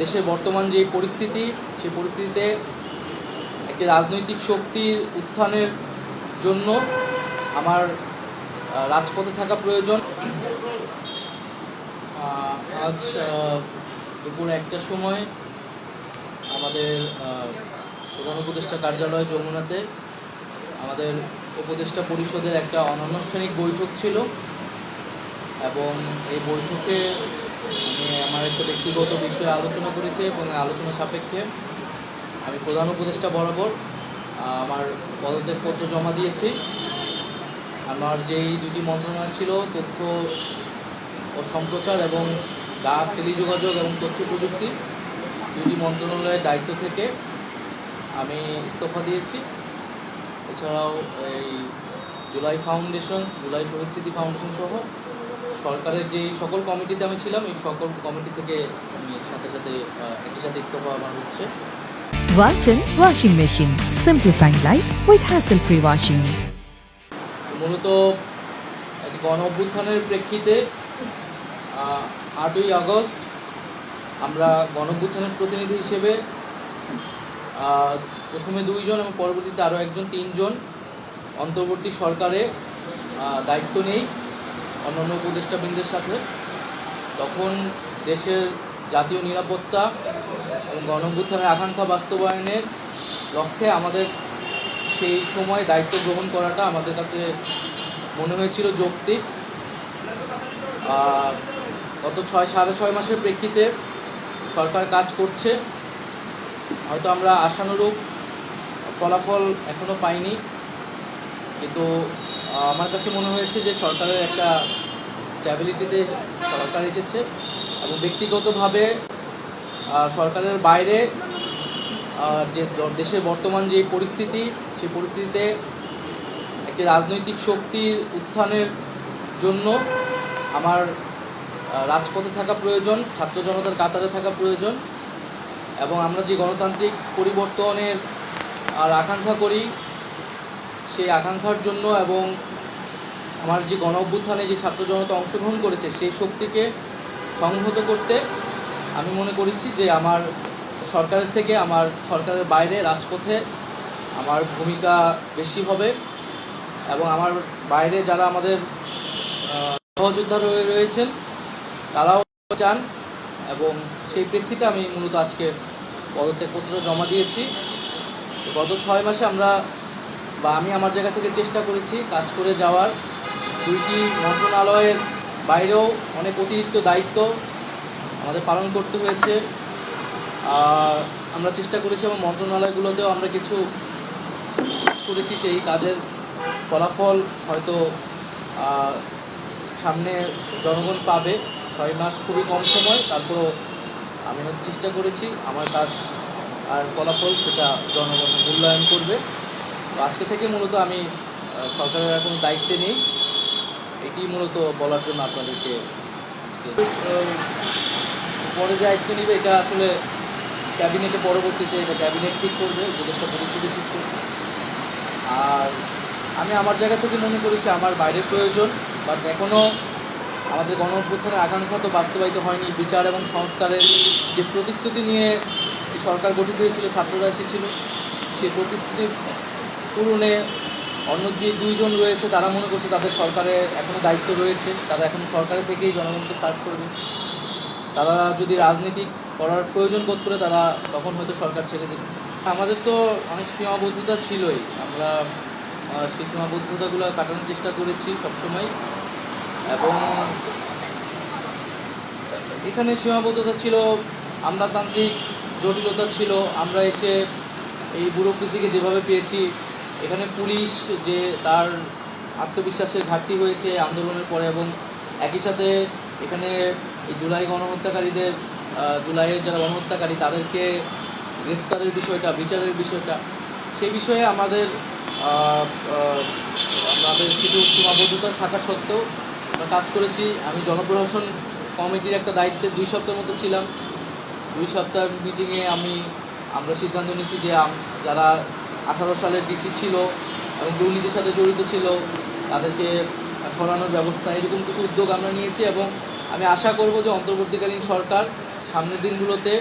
দেশের বর্তমান যে পরিস্থিতি, সেই পরিস্থিতিতে একটি রাজনৈতিক শক্তির উত্থানের জন্য আমার রাজপথে থাকা প্রয়োজন। আজ দুপুর 1টার সময় আমাদের প্রধান উপদেষ্টা কার্যালয় যমুনাতে আমাদের উপদেষ্টা পরিষদের একটা অনানুষ্ঠানিক বৈঠক ছিল এবং এই বৈঠকে আমি আমার একটা ব্যক্তিগত বিষয়ে আলোচনা করেছি এবং আলোচনা সাপেক্ষে আমি প্রধান উপদেষ্টা বরাবর আমার পদত্যাগপত্র জমা দিয়েছি। আমার যেই দুটি মন্ত্রণালয় ছিল, তথ্য ও সম্প্রচার এবং ডাক, টেলিযোগাযোগ এবং তথ্য প্রযুক্তি, দুটি মন্ত্রণালয়ের দায়িত্ব থেকে আমি ইস্তফা দিয়েছি। এছাড়াও এই জুলাই ফাউন্ডেশন, জুলাই শহীদ স্মৃতি ফাউন্ডেশন সহ সরকারের যেই সকল কমিটিতে আমি ছিলাম, এই সকল কমিটি থেকে আমি একই সাথে ইস্তফা আমার হচ্ছে। Walton Washing Machine, simplifying life with hassle-free washing. মূলত একটি গণ অভ্যুত্থানের প্রেক্ষিতে 8ই আগস্ট আমরা গণ অভ্যুত্থানের প্রতিনিধি হিসেবে প্রথমে 2 জন এবং পরবর্তীতে আরও একজন, 3 জন অন্তর্বর্তী সরকারে দায়িত্ব নেই অন্যান্য উপদেষ্টাবৃন্দের সাথে। তখন দেশের জাতীয় নিরাপত্তা এবং গণ অভ্যুত্থানের আকাঙ্ক্ষা বাস্তবায়নের লক্ষ্যে আমাদের সেই সময় দায়িত্ব গ্রহণ করাটা আমাদের কাছে মনে হয়েছিল যৌক্তিক। গত 6.5 মাসের প্রেক্ষিতে সরকার কাজ করছে, হয়তো আমরা আশানুরূপ ফলাফল এখনও পাইনি, কিন্তু আমার কাছে মনে হয়েছে যে সরকারের একটা স্ট্যাবিলিটিতে সরকার এসেছে এবং ব্যক্তিগতভাবে সরকারের বাইরে যে দেশের বর্তমান যে পরিস্থিতি, সেই পরিস্থিতিতে একটি রাজনৈতিক শক্তির উত্থানের জন্য আমার রাজপথে থাকা প্রয়োজন, ছাত্র জনতার কাতারে থাকা প্রয়োজন এবং আমরা যে গণতান্ত্রিক পরিবর্তনের আকাঙ্ক্ষা করি, সেই আকাঙ্ক্ষার জন্য এবং আমার যে গণ অভ্যুত্থানে যে ছাত্র জনতা অংশগ্রহণ করেছে, সেই শক্তিকে সংহত করতে আমি মনে করেছি যে আমার সরকারের থেকে আমার সরকারের বাইরে রাজপথে আমার ভূমিকা বেশি হবে এবং আমার বাইরে যারা আমাদের সহযোদ্ধা রয়েছেন তারাও চান এবং সেই প্রেক্ষিতে আমি মূলত আজকে পদত্যাগপত্র জমা দিয়েছি। গত 6 মাসে আমি আমার জায়গা থেকে চেষ্টা করেছি কাজ করে যাওয়ার। 2টি মন্ত্রণালয়ের বাইরেও অনেক অতিরিক্ত দায়িত্ব আমাদের পালন করতে হয়েছে। আমরা চেষ্টা করেছি এবং মন্ত্রণালয়গুলোতেও আমরা কিছু কাজ করেছি, সেই কাজের ফলাফল হয়তো সামনে জনগণ পাবে। 6 মাস খুবই কম সময়, তারপরও আমি চেষ্টা করেছি আমার কাজ আর ফলাফল সেটা জনগণ মূল্যায়ন করবে। তো আজকে থেকে মূলত আমি সরকারের আর কোনো দায়িত্বে নেই, এটি মূলত বলার জন্য আপনাদেরকে আজকে। পরে দায়িত্ব নেবে এটা আসলে ক্যাবিনেটে, পরবর্তীতে এটা ক্যাবিনেট ঠিক করবে, উপদেষ্টা পরিষদে ঠিক করবে। আর আমি আমার জায়গা থেকে মনে করেছি আমার বাইরের প্রয়োজন, বাট এখনও আমাদের গণ অভ্যুত্থানের আকাঙ্ক্ষা তো বাস্তবায়িত হয়নি। বিচার এবং সংস্কারের যে প্রতিশ্রুতি নিয়ে এই সরকার গঠিত হয়েছিল, ছাত্ররা এসেছিল, সেই প্রতিশ্রুতি পূরণে অন্য যে 2 জন রয়েছে তারা মনে করছে তাদের সরকারে এখনও দায়িত্ব রয়েছে, তারা এখনও সরকারে থেকেই জনগণকে সার্ভ করবে। তারা যদি রাজনীতি করার প্রয়োজন বোধ করে তারা তখন হয়তো সরকার ছেড়ে দেবে। আমাদের তো অনেক সীমাবদ্ধতা ছিলই, আমরা সেই সীমাবদ্ধতাগুলো কাটানোর চেষ্টা করেছি সবসময় এবং এখানে সীমাবদ্ধতা ছিল, আমলাতান্ত্রিক জটিলতা ছিল। আমরা এসে এই ব্যুরোক্রেসিকে যেভাবে পেয়েছি, এখানে পুলিশ যে তার আত্মবিশ্বাসের ঘাটতি হয়েছে আন্দোলনের পরে এবং একই সাথে এখানে এই জুলাই গণহত্যাকারীদের, জুলাইয়ের যারা গণহত্যাকারী তাদেরকে গ্রেফতারের বিষয়টা, বিচারের বিষয়টা, সেই বিষয়ে আমাদের কিছু সীমাবদ্ধতা থাকা সত্ত্বেও আমরা কাজ করেছি। আমি জনপ্রশাসন কমিটির একটা দায়িত্বে 2 সপ্তাহের মতো ছিলাম। 2 সপ্তাহের মিটিংয়ে আমরা সিদ্ধান্ত নিয়েছি যে যারা 18 সালের ডিসি ছিল এবং দুর্নীতির সাথে জড়িত ছিল তাদেরকে সরানোর ব্যবস্থা, এরকম কিছু উদ্যোগ আমরা নিয়েছি এবং আমি আশা করব যে অন্তর্বর্তীকালীন সরকার সামনের দিনগুলোতে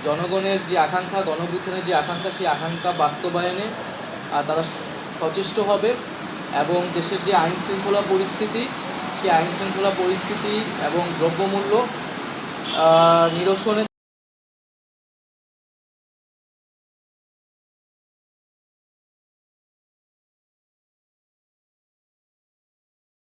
জনগণের যে আকাঙ্ক্ষা, গণঅভ্যুত্থানের যে আকাঙ্ক্ষা, সেই আকাঙ্ক্ষা বাস্তবায়নে তারা সচেষ্ট হবে এবং দেশের যে আইন শৃঙ্খলা পরিস্থিতি, সেই আইন শৃঙ্খলা পরিস্থিতি এবং দ্রব্যমূল্য নিরসনে